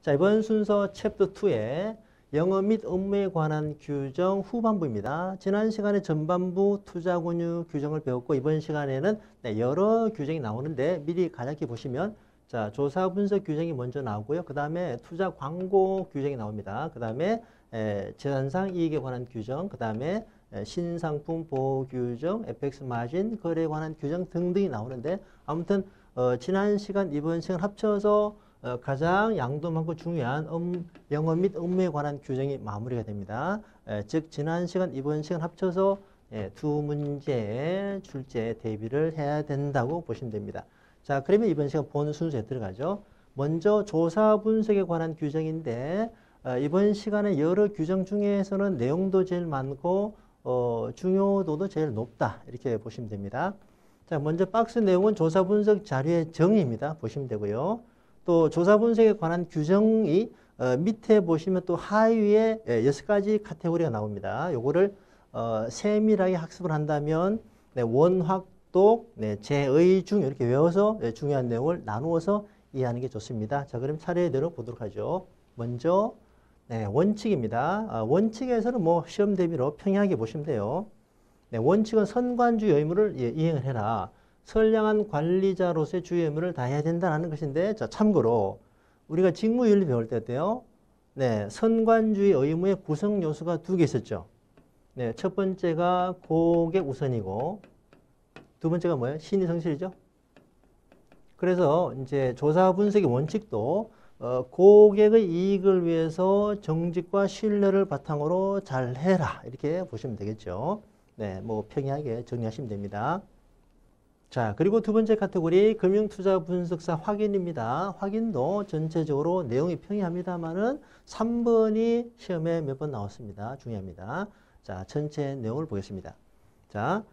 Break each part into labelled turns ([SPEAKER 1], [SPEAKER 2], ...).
[SPEAKER 1] 자, 이번 순서 챕터 2에 영어 및 업무에 관한 규정 후반부입니다. 지난 시간에 전반부 투자권유 규정을 배웠고 이번 시간에는 여러 규정이 나오는데 미리 간략히 보시면 자, 조사 분석 규정이 먼저 나오고요. 그 다음에 투자 광고 규정이 나옵니다. 그 다음에 재산상 이익에 관한 규정, 그 다음에 신상품 보호 규정, FX 마진, 거래에 관한 규정 등등이 나오는데 아무튼 지난 시간, 이번 시간 합쳐서 가장 양도 많고 중요한 영어 및 업무에 관한 규정이 마무리가 됩니다. 즉 지난 시간, 이번 시간 합쳐서 두 문제의 출제 대비를 해야 된다고 보시면 됩니다. 자, 그러면 이번 시간 본 순서에 들어가죠. 먼저 조사 분석에 관한 규정인데 이번 시간에 여러 규정 중에서는 내용도 제일 많고 중요도도 제일 높다 이렇게 보시면 됩니다. 자, 먼저 박스 내용은 조사 분석 자료의 정의입니다. 보시면 되고요. 또 조사 분석에 관한 규정이 밑에 보시면 또 하위에 6가지 카테고리가 나옵니다. 요거를 세밀하게 학습을 한다면 원확독, 재의 중 이렇게 외워서 중요한 내용을 나누어서 이해하는 게 좋습니다. 자, 그럼 차례대로 보도록 하죠. 먼저 원칙입니다. 원칙에서는 뭐 시험 대비로 평이하게 보시면 돼요. 원칙은 선관주의 의무를 이행을 해라. 선량한 관리자로서의 주의 의무를 다해야 된다는 것인데, 자, 참고로 우리가 직무윤리 배울 때 어때요? 선관주의 의무의 구성 요소가 두 개 있었죠. 첫 번째가 고객 우선이고, 두 번째가 뭐예요? 신의 성실이죠. 그래서 이제 조사 분석의 원칙도 고객의 이익을 위해서 정직과 신뢰를 바탕으로 잘 해라. 이렇게 보시면 되겠죠. 뭐 평이하게 정리하시면 됩니다. 자, 그리고 두 번째 카테고리 금융투자 분석사 확인입니다. 확인도 전체적으로 내용이 평이합니다만은 3번이 시험에 몇 번 나왔습니다. 중요합니다. 자, 전체 내용을 보겠습니다. 자,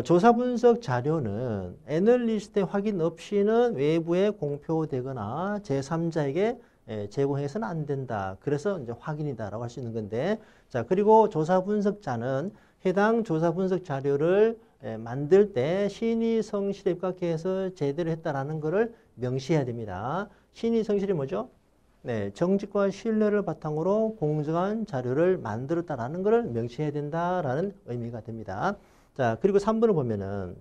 [SPEAKER 1] 조사 분석 자료는 애널리스트의 확인 없이는 외부에 공표되거나 제3자에게 제공해서는 안 된다. 그래서 이제 확인이다라고 할 수 있는 건데, 자, 그리고 조사 분석자는 해당 조사 분석 자료를 만들 때 신의 성실에 입각해서 제대로 했다라는 것을 명시해야 됩니다. 신의 성실이 뭐죠? 정직과 신뢰를 바탕으로 공정한 자료를 만들었다라는 것을 명시해야 된다라는 의미가 됩니다. 자, 그리고 3번을 보면은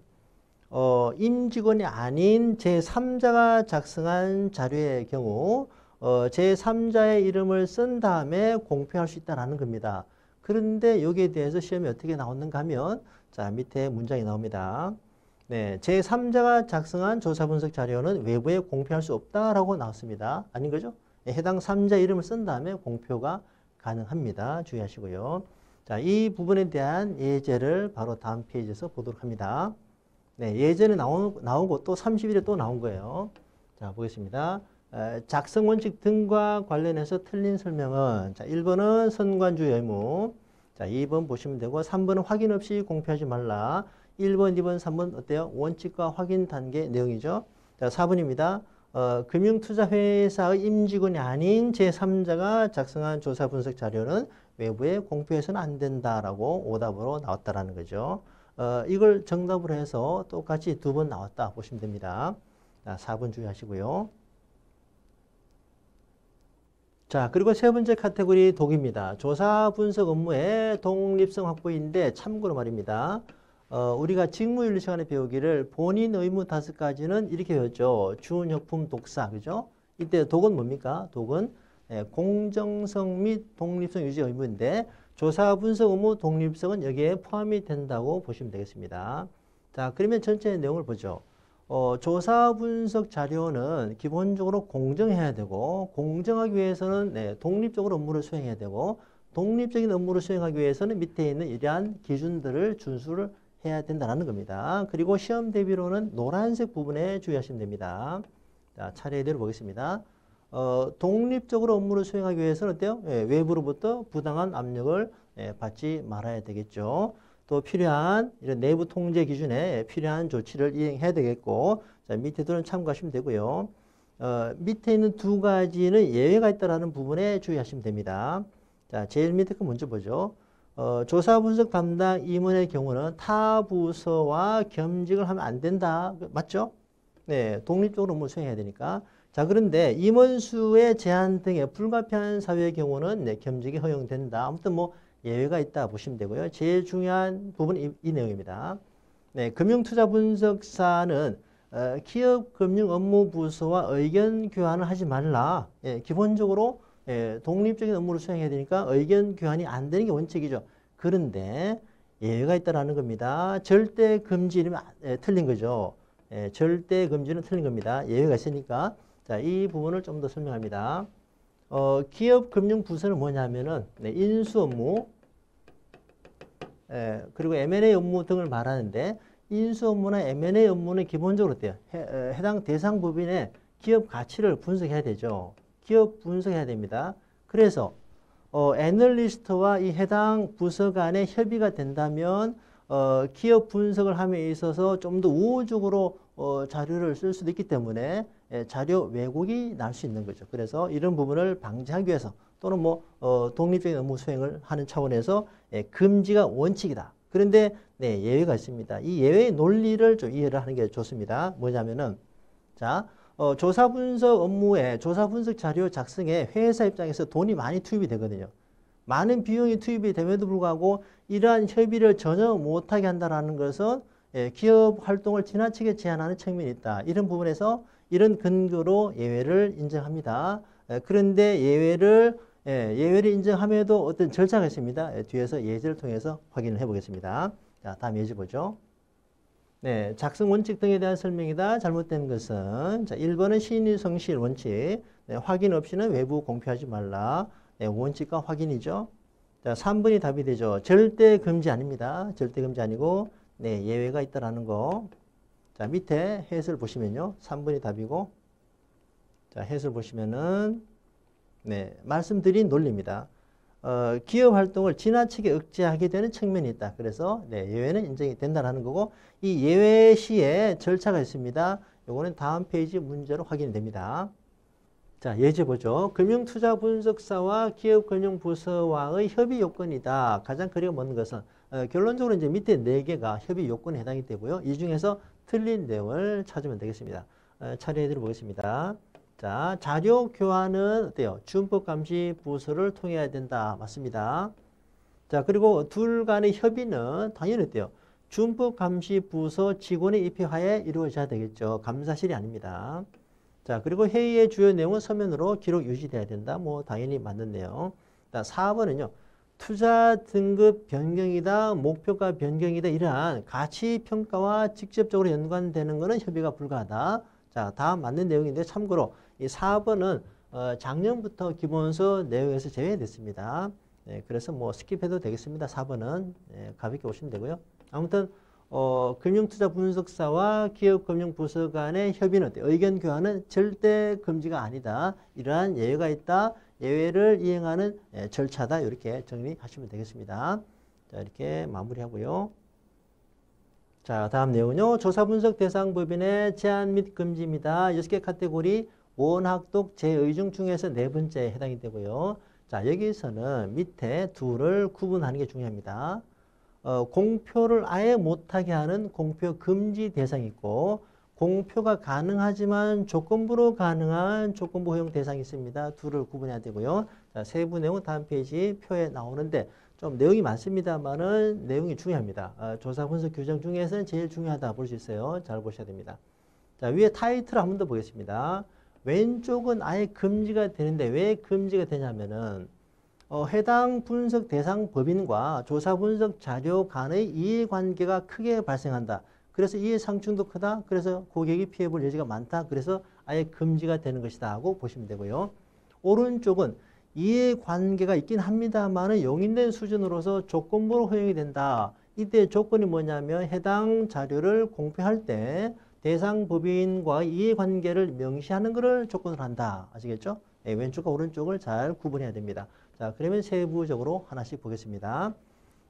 [SPEAKER 1] 임직원이 아닌 제3자가 작성한 자료의 경우 제3자의 이름을 쓴 다음에 공표할 수 있다라는 겁니다. 그런데 여기에 대해서 시험이 어떻게 나오는가 하면 자, 밑에 문장이 나옵니다. 제3자가 작성한 조사 분석 자료는 외부에 공표할 수 없다라고 나왔습니다. 아닌 거죠? 해당 3자 이름을 쓴 다음에 공표가 가능합니다. 주의하시고요. 자, 이 부분에 대한 예제를 바로 다음 페이지에서 보도록 합니다. 예제는 나오고 또 30일에 또 나온 거예요. 자, 보겠습니다. 작성 원칙 등과 관련해서 틀린 설명은 자, 1번은 선관주의 의무, 자, 2번 보시면 되고 3번은 확인 없이 공표하지 말라. 1번, 2번, 3번 어때요? 원칙과 확인 단계 내용이죠. 자, 4번입니다. 금융투자회사의 임직원이 아닌 제3자가 작성한 조사 분석 자료는 외부에 공표해서는 안 된다라고 오답으로 나왔다라는 거죠. 이걸 정답으로 해서 똑같이 두 번 나왔다 보시면 됩니다. 자, 4번 주의하시고요. 자, 그리고 세 번째 카테고리 독입니다. 조사 분석 업무의 독립성 확보인데 참고로 말입니다. 우리가 직무윤리 시간에 배우기를 본인 의무 5가지는 이렇게 배웠죠. 준역품 독사, 그죠? 이때 독은 뭡니까? 독은 공정성 및 독립성 유지 의무인데 조사 분석 업무 독립성은 여기에 포함이 된다고 보시면 되겠습니다. 자, 그러면 전체 내용을 보죠. 조사 분석 자료는 기본적으로 공정해야 되고 공정하기 위해서는 독립적으로 업무를 수행해야 되고 독립적인 업무를 수행하기 위해서는 밑에 있는 이러한 기준들을 준수를 해야 된다는 겁니다. 그리고 시험 대비로는 노란색 부분에 주의하시면 됩니다. 자, 차례대로 보겠습니다. 독립적으로 업무를 수행하기 위해서는 어때요? 외부로부터 부당한 압력을 받지 말아야 되겠죠. 또 필요한 이런 내부 통제 기준에 필요한 조치를 이행해야 되겠고, 자, 밑에 들은 참고하시면 되고요. 밑에 있는 두 가지는 예외가 있다라는 부분에 주의하시면 됩니다. 자, 제일 밑에 거 먼저 보죠. 조사 분석 담당 임원의 경우는 타 부서와 겸직을 하면 안 된다. 맞죠? 독립적으로 업무 수행해야 되니까. 자, 그런데 임원수의 제한 등에 불가피한 사유의 경우는 네, 겸직이 허용된다. 아무튼 뭐 예외가 있다 보시면 되고요. 제일 중요한 부분은 이 내용입니다. 네, 금융투자분석사는 기업 금융 업무 부서와 의견 교환을 하지 말라. 예, 기본적으로 독립적인 업무를 수행해야 되니까 의견 교환이 안 되는 게 원칙이죠. 그런데 예외가 있다라는 겁니다. 절대 금지는 틀린 거죠. 절대 금지는 틀린 겁니다. 예외가 있으니까. 자, 이 부분을 좀 더 설명합니다. 기업 금융 부서는 뭐냐면은 네, 인수 업무, 그리고 M&A 업무 등을 말하는데 인수 업무나 M&A 업무는 기본적으로 어때요? 해당 대상 법인의 기업 가치를 분석해야 되죠. 기업 분석해야 됩니다. 그래서 애널리스트와 이 해당 부서 간의 협의가 된다면 기업 분석을 함에 있어서 좀 더 우호적으로 자료를 쓸 수도 있기 때문에 자료 왜곡이 날 수 있는 거죠. 그래서 이런 부분을 방지하기 위해서 또는 뭐 독립적인 업무 수행을 하는 차원에서 금지가 원칙이다. 그런데 네, 예외가 있습니다. 이 예외의 논리를 좀 이해를 하는 게 좋습니다. 뭐냐면은 자, 조사 분석 업무에 조사 분석 자료 작성에 회사 입장에서 돈이 많이 투입이 되거든요. 많은 비용이 투입이 됨에도 불구하고 이러한 협의를 전혀 못하게 한다는 것은 기업 활동을 지나치게 제한하는 측면이 있다. 이런 부분에서 이런 근거로 예외를 인정합니다. 그런데 예외를 인정함에도 어떤 절차가 있습니다. 뒤에서 예제를 통해서 확인을 해보겠습니다. 자, 다음 예제 보죠. 네, 작성 원칙 등에 대한 설명이다. 잘못된 것은 자, 1번은 신의 성실 원칙. 네, 확인 없이는 외부 공표하지 말라. 네, 원칙과 확인이죠. 자, 3번이 답이 되죠. 절대 금지 아닙니다. 절대 금지 아니고 네, 예외가 있다라는 거. 자, 밑에 해설 보시면요. 3번이 답이고 자, 해설 보시면은 네, 말씀드린 논리입니다. 기업 활동을 지나치게 억제하게 되는 측면이 있다. 그래서 네, 예외는 인정이 된다는 거고 이 예외 시에 절차가 있습니다. 요거는 다음 페이지 문제로 확인이 됩니다. 자, 예제 보죠. 금융투자분석사와 기업금융부서와의 협의 요건이다. 가장 거리가 먼 것은 결론적으로 이제 밑에 4개가 협의 요건에 해당이 되고요. 이 중에서 틀린 내용을 찾으면 되겠습니다. 처리해드려 보겠습니다. 자, 자료 교환은 어때요? 준법감시 부서를 통해야 된다. 맞습니다. 자, 그리고 둘 간의 협의는 당연히 어때요? 준법감시 부서 직원의 입회하에 이루어져야 되겠죠. 감사실이 아닙니다. 자, 그리고 회의의 주요 내용은 서면으로 기록 유지돼야 된다. 뭐 당연히 맞는 내용. 자, 4번은요. 투자 등급 변경이다, 목표가 변경이다 이러한 가치 평가와 직접적으로 연관되는 것은 협의가 불가하다. 자, 다음 맞는 내용인데 참고로 이 4번은 작년부터 기본서 내용에서 제외됐습니다. 네, 그래서 뭐 스킵해도 되겠습니다. 4번은 네, 가볍게 오시면 되고요. 아무튼 금융투자분석사와 기업금융부서 간의 협의는 의견 교환은 절대 금지가 아니다. 이러한 예외가 있다. 예외를 이행하는 절차다. 이렇게 정리하시면 되겠습니다. 자, 이렇게 마무리하고요. 자, 다음 내용은요. 조사분석 대상 법인의 제한 및 금지입니다. 6개 카테고리 원학독 제의중 중에서 4번째에 해당이 되고요. 자, 여기서는 밑에 둘을 구분하는 게 중요합니다. 공표를 아예 못하게 하는 공표 금지 대상이 있고 공표가 가능하지만 조건부로 가능한 조건부 허용 대상이 있습니다. 둘을 구분해야 되고요. 자, 세부 내용은 다음 페이지 표에 나오는데 좀 내용이 많습니다만은 내용이 중요합니다. 조사 분석 규정 중에서는 제일 중요하다 볼 수 있어요. 잘 보셔야 됩니다. 자, 위에 타이틀 한 번 더 보겠습니다. 왼쪽은 아예 금지가 되는데 왜 금지가 되냐면은 해당 분석 대상 법인과 조사 분석 자료 간의 이해관계가 크게 발생한다. 그래서 이해상충도 크다. 그래서 고객이 피해볼 여지가 많다. 그래서 아예 금지가 되는 것이다 하고 보시면 되고요. 오른쪽은 이해관계가 있긴 합니다만 용인된 수준으로서 조건부로 허용이 된다. 이때 조건이 뭐냐면 해당 자료를 공표할 때 대상 법인과 이해관계를 명시하는 것을 조건으로 한다. 아시겠죠? 네, 왼쪽과 오른쪽을 잘 구분해야 됩니다. 자, 그러면 세부적으로 하나씩 보겠습니다.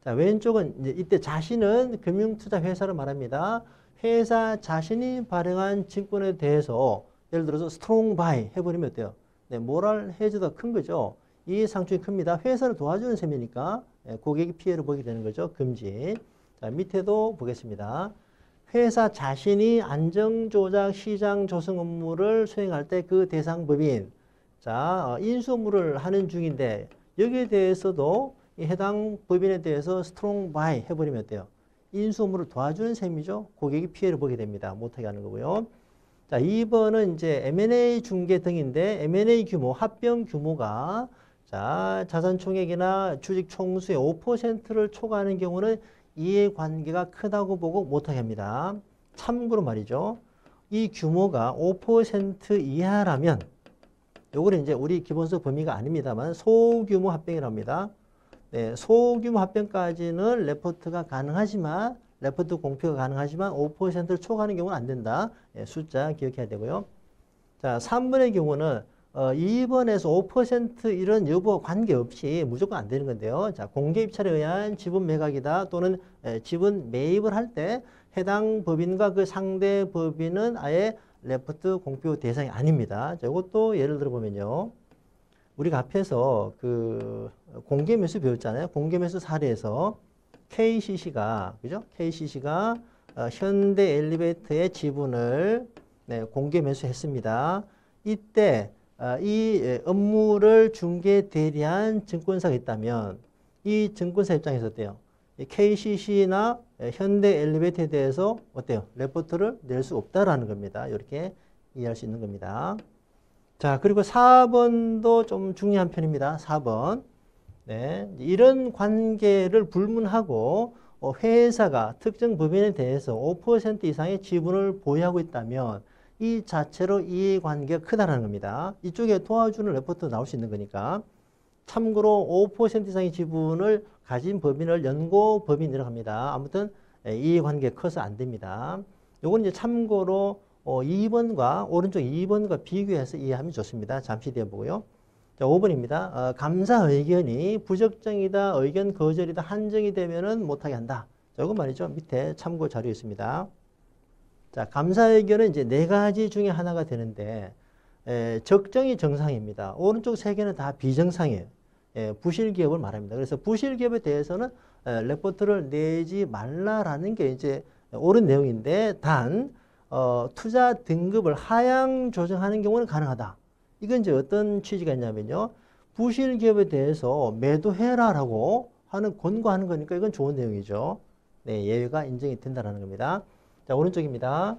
[SPEAKER 1] 자, 왼쪽은 이제 이때 자신은 금융투자회사를 말합니다. 회사 자신이 발행한 증권에 대해서 예를 들어서 스트롱 바이 해버리면 어때요? 네, 모랄 해저가 큰 거죠. 이 상충이 큽니다. 회사를 도와주는 셈이니까 고객이 피해를 보게 되는 거죠. 금지. 자, 밑에도 보겠습니다. 회사 자신이 안정조작 시장 조성 업무를 수행할 때 그 대상 법인, 자, 인수 업무를 하는 중인데 여기에 대해서도 이 해당 법인에 대해서 스트롱 바이 해버리면 어때요? 인수 업무를 도와주는 셈이죠. 고객이 피해를 보게 됩니다. 못하게 하는 거고요. 자, 2번은 이제 M&A 중개 등인데 M&A 규모, 합병 규모가 자, 자산 총액이나 주식 총수의 5%를 초과하는 경우는 이해관계가 크다고 보고 못하게 합니다. 참고로 말이죠. 이 규모가 5% 이하라면 요거는 이제 우리 기본서 범위가 아닙니다만 소규모 합병이라고 합니다. 네, 소규모 합병까지는 레포트가 가능하지만 레포트 공표가 가능하지만 5%를 초과하는 경우는 안 된다. 네, 숫자 기억해야 되고요. 자, 3번의 경우는 2번에서 5% 이런 여부와 관계없이 무조건 안 되는 건데요. 자, 공개 입찰에 의한 지분 매각이다 또는 지분 매입을 할 때 해당 법인과 그 상대 법인은 아예 레포트 공표 대상이 아닙니다. 자, 이것도 예를 들어 보면요. 우리가 앞에서 그 공개 매수 배웠잖아요. 공개 매수 사례에서 KCC가 그죠? KCC가 현대 엘리베이터의 지분을 네, 공개 매수했습니다. 이때 이 업무를 중개 대리한 증권사가 있다면 이 증권사 입장에서 어때요? KCC나 현대 엘리베이터에 대해서 어때요? 레포트를 낼 수 없다라는 겁니다. 이렇게 이해할 수 있는 겁니다. 자, 그리고 4번도 좀 중요한 편입니다. 4번. 네, 이런 관계를 불문하고 회사가 특정 법인에 대해서 5% 이상의 지분을 보유하고 있다면 이 자체로 이해관계가 크다는 겁니다. 이쪽에 도와주는 레포트 나올 수 있는 거니까. 참고로 5% 이상의 지분을 가진 법인을 연고법인이라고 합니다. 아무튼 이해관계가 커서 안 됩니다. 요건 이제 참고로 2번과 오른쪽 2번과 비교해서 이해하면 좋습니다. 잠시 뒤에 보고요. 자, 5번입니다. 감사 의견이 부적정이다, 의견 거절이다, 한정이 되면은 못하게 한다. 자, 이거 말이죠. 밑에 참고 자료 있습니다. 자, 감사 의견은 이제 4가지 중에 하나가 되는데 적정이 정상입니다. 오른쪽 3개는 다 비정상이에요. 부실 기업을 말합니다. 그래서 부실 기업에 대해서는 레포트를 내지 말라라는 게 이제 옳은 내용인데 단 투자 등급을 하향 조정하는 경우는 가능하다. 이건 이제 어떤 취지가 있냐면요. 부실 기업에 대해서 매도해라라고 하는 권고하는 거니까 이건 좋은 내용이죠. 네, 예외가 인정이 된다는 겁니다. 자, 오른쪽입니다.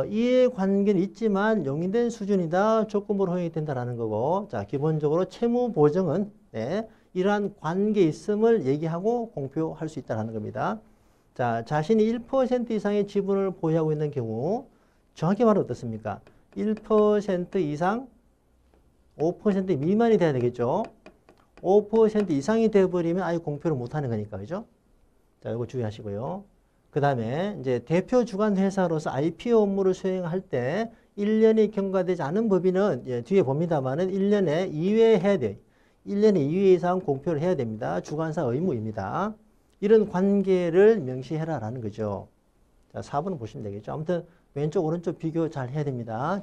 [SPEAKER 1] 이해관계는 있지만 용인된 수준이다. 조건부로 허용이 된다는 거고. 자, 기본적으로 채무 보증은 네, 이러한 관계 있음을 얘기하고 공표할 수 있다는 겁니다. 자, 자신이 1% 이상의 지분을 보유하고 있는 경우 정확히 말하면 어떻습니까? 1% 이상 5% 미만이 돼야 되겠죠. 5% 이상이 돼버리면 아예 공표를 못하는 거니까, 그죠? 자, 이거 주의하시고요. 그 다음에 이제 대표 주관 회사로서 IPO 업무를 수행할 때 1년이 경과되지 않은 법인은 뒤에 봅니다만은 1년에 2회 해야 돼요. 1년에 2회 이상 공표를 해야 됩니다. 주관사 의무입니다. 이런 관계를 명시해라라는 거죠. 자, 4번은 보시면 되겠죠. 아무튼 왼쪽 오른쪽 비교 잘 해야 됩니다.